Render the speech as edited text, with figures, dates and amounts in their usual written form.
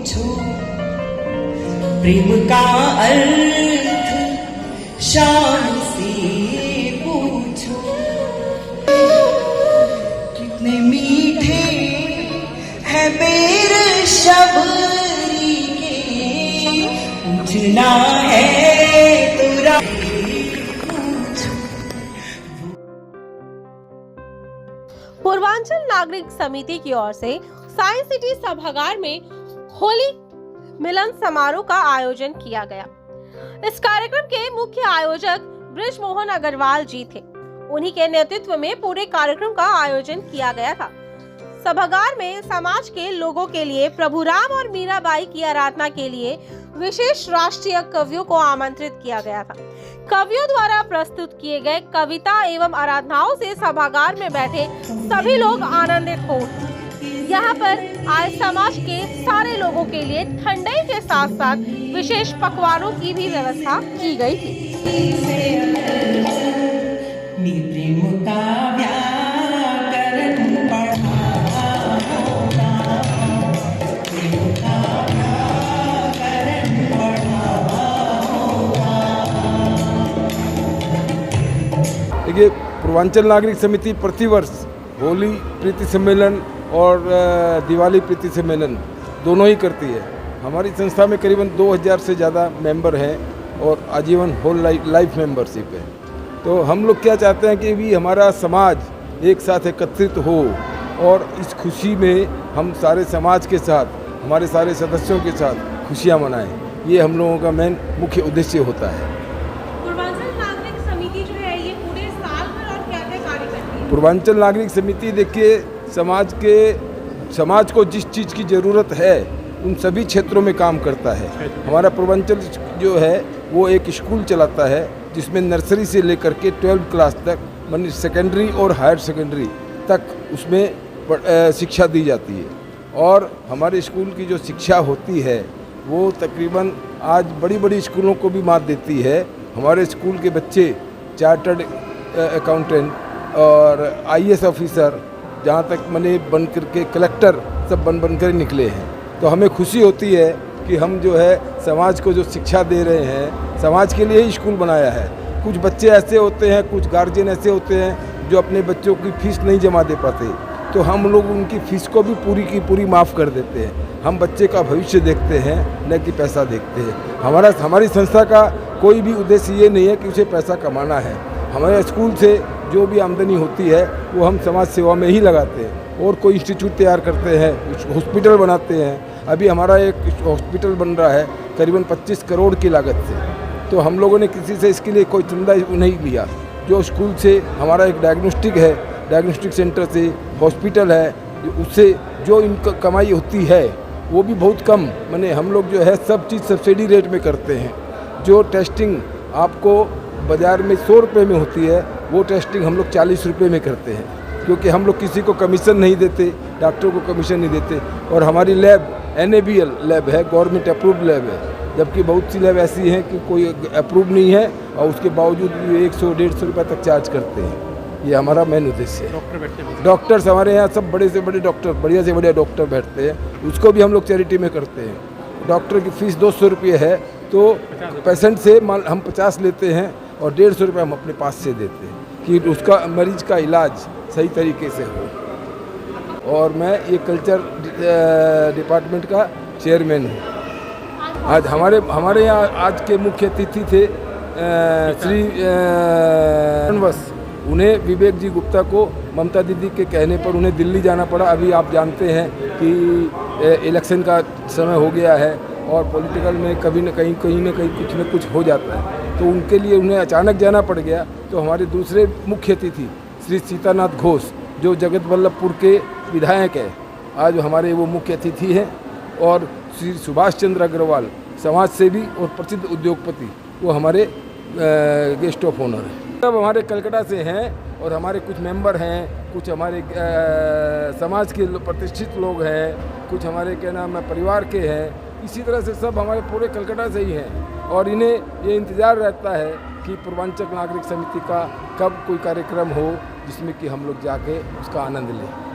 पूछो, प्रेम का अर्थ शान से पूछो, कितने मीठे है पैर शबरी के, पूछना है तुरा। पूर्वांचल नागरिक समिति की ओर से साइंस सिटी सभागार में होली मिलन समारोह का आयोजन किया गया। इस कार्यक्रम के मुख्य आयोजक बृजमोहन अग्रवाल जी थे। उन्हीं के नेतृत्व में पूरे कार्यक्रम का आयोजन किया गया था। सभागार में समाज के लोगों के लिए प्रभु राम और मीराबाई की आराधना के लिए विशेष राष्ट्रीय कवियों को आमंत्रित किया गया था। कवियों द्वारा प्रस्तुत किए गए कविता एवं आराधनाओं से सभागार में बैठे सभी लोग आनंदित हो। यहाँ पर आए समाज के सारे लोगों के लिए ठंडाई के साथ साथ विशेष पकवानों की भी व्यवस्था की गई थी। देखिए, पूर्वांचल नागरिक समिति प्रतिवर्ष होली प्रीति सम्मेलन और दिवाली प्रीति सम्मेलन दोनों ही करती है। हमारी संस्था में करीबन 2000 से ज़्यादा मेंबर हैं और आजीवन होल लाइफ मेंबरशिप है। तो हम लोग क्या चाहते हैं कि भी हमारा समाज एक साथ एकत्रित हो और इस खुशी में हम सारे समाज के साथ, हमारे सारे सदस्यों के साथ खुशियाँ मनाएं। ये हम लोगों का मेन मुख्य उद्देश्य होता है। पूर्वांचल नागरिक समिति देखिए, समाज को जिस चीज़ की ज़रूरत है उन सभी क्षेत्रों में काम करता है। हमारा पूर्वांचल जो है वो एक स्कूल चलाता है जिसमें नर्सरी से लेकर के 12th क्लास तक, माने सेकेंडरी और हायर सेकेंडरी तक उसमें शिक्षा दी जाती है। और हमारे स्कूल की जो शिक्षा होती है वो तकरीबन आज बड़ी बड़ी स्कूलों को भी मात देती है। हमारे स्कूल के बच्चे चार्टर्ड अकाउंटेंट और IAS ऑफिसर, जहाँ तक मैंने बन करके कलेक्टर सब बन कर निकले हैं। तो हमें खुशी होती है कि हम जो है समाज को जो शिक्षा दे रहे हैं, समाज के लिए ही स्कूल बनाया है। कुछ बच्चे ऐसे होते हैं, कुछ गार्जियन ऐसे होते हैं जो अपने बच्चों की फीस नहीं जमा दे पाते, तो हम लोग उनकी फ़ीस को भी पूरी की पूरी माफ़ कर देते हैं। हम बच्चे का भविष्य देखते हैं, न कि पैसा देखते हैं। हमारी संस्था का कोई भी उद्देश्य ये नहीं है कि उसे पैसा कमाना है। हमारे स्कूल से जो भी आमदनी होती है वो हम समाज सेवा में ही लगाते हैं। और कोई इंस्टीट्यूट तैयार करते हैं, हॉस्पिटल बनाते हैं। अभी हमारा एक हॉस्पिटल बन रहा है करीबन 25 करोड़ की लागत से। तो हम लोगों ने किसी से इसके लिए कोई चंदा नहीं लिया। जो स्कूल से हमारा एक डायग्नोस्टिक है, डायग्नोस्टिक सेंटर से हॉस्पिटल है, उससे जो इनका कमाई होती है वो भी बहुत कम, माने हम लोग जो है सब चीज़ सब्सिडी रेट में करते हैं। जो टेस्टिंग आपको बाज़ार में 100 रुपये में होती है, वो टेस्टिंग हम लोग 40 रुपये में करते हैं, क्योंकि हम लोग किसी को कमीशन नहीं देते, डॉक्टर को कमीशन नहीं देते। और हमारी लैब NABL लैब है, गवर्नमेंट अप्रूव्ड लैब है। जबकि बहुत सी लैब ऐसी हैं कि कोई अप्रूव नहीं है और उसके बावजूद भी 100-150 रुपये तक चार्ज करते हैं। ये हमारा मेन उद्देश्य है। डॉक्टर्स हमारे यहाँ सब बड़े से बड़े डॉक्टर, बढ़िया से बढ़िया डॉक्टर बैठते हैं, उसको भी हम लोग चैरिटी में करते हैं। डॉक्टर की फ़ीस 200 रुपये है, तो पेशेंट से हम 50 लेते हैं और 150 रुपये हम अपने पास से देते हैं कि उसका मरीज का इलाज सही तरीके से हो। और मैं ये कल्चर डिपार्टमेंट का चेयरमैन हूँ। आज हमारे यहाँ आज के मुख्य अतिथि थे श्री उन्हें विवेक जी गुप्ता को ममता दीदी के कहने पर उन्हें दिल्ली जाना पड़ा। अभी आप जानते हैं कि इलेक्शन का समय हो गया है और पॉलिटिकल में कभी न कहीं कुछ न कुछ हो जाता है, तो उनके लिए उन्हें अचानक जाना पड़ गया। तो हमारे दूसरे मुख्य अतिथि श्री सीतानाथ घोष, जो जगत वल्लभपुर के विधायक हैं, आज हमारे वो मुख्य अतिथि हैं। और श्री सुभाष चंद्र अग्रवाल, समाज सेवी और प्रसिद्ध उद्योगपति, वो हमारे गेस्ट ऑफ ऑनर हैं। सब हमारे कलकत्ता से हैं और हमारे कुछ मेंबर हैं, कुछ हमारे समाज के प्रतिष्ठित लोग हैं, कुछ हमारे क्या नाम है परिवार के हैं। इसी तरह से सब हमारे पूरे कलकत्ता से ही हैं और इन्हें ये इंतज़ार रहता है कि पूर्वांचल नागरिक समिति का कब कोई कार्यक्रम हो जिसमें कि हम लोग जाके उसका आनंद लें।